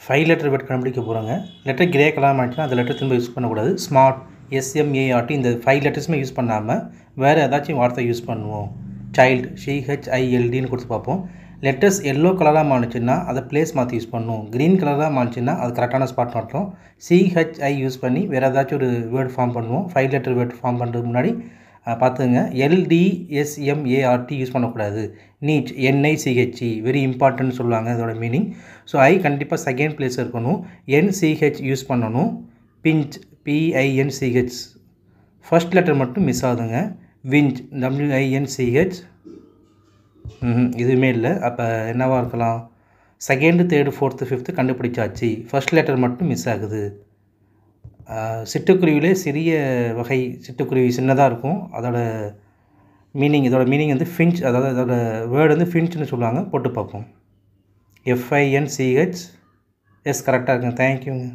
5 letter word கண்டுபிடிக்க போகிறாங்க. Letter grey colour ஆச்சுன்னா அந்த லெட்டர் திரும்ப யூஸ் பண்ணக்கூடாது. ஸ்மார்ட், SMART இந்த 5 லெட்டர்ஸுமே யூஸ் பண்ணாமல் வேறு ஏதாச்சும் வார்த்தை யூஸ் பண்ணுவோம். சைல்டு, CHILDன்னு கொடுத்து பார்ப்போம். லெட்டர்ஸ் எல்லோ கலராக மாறிச்சுன்னா அதை பிளேஸ் மாற்றி யூஸ் பண்ணுவோம். க்ரீன் கலராக மாறிச்சுன்னா அது கரெக்டான ஸ்பாட் மாட்டோம். CHI யூஸ் பண்ணி வேறு ஏதாச்சும் ஒரு வேர்டு ஃபார்ம் பண்ணுவோம். 5 லெட்டர் வேர்டு ஃபார்ம் பண்ணுறதுக்கு முன்னாடி பார்த்துங்க. LDSMART யூஸ் பண்ணக்கூடாது. நீட், NICHE வெரி இம்பார்ட்டன்ட் சொல்லுவாங்க அதோட மீனிங். ஸோ ஐ கண்டிப்பாக செகண்ட் பிளேஸ் இருக்கணும். NCH யூஸ் பண்ணணும். பிஞ்ச், PINCH ஃபர்ஸ்ட் லெட்டர் மட்டும் மிஸ் ஆகுதுங்க. விஞ்ச், WINCH இதுவுமே இல்லை. அப்போ என்னவாக இருக்கலாம்? செகண்டு, தேர்டு, ஃபோர்த்து, ஃபிஃப்த்து கண்டுபிடிச்சாச்சு. ஃபர்ஸ்ட் லெட்டர் மட்டும் மிஸ் ஆகுது. சிட்டுக்குருவிலே சிறிய வகை சிட்டுக்குருவி சின்னதாக இருக்கும். இதோட மீனிங் வந்து ஃபின்ச், அதாவது அதோட வேர்டு வந்து ஃபின்ச்னு சொல்லுவாங்க. போட்டு பார்ப்போம். FINCH. எஸ், கரெக்டாக இருக்குங்க. தேங்க்யூங்க.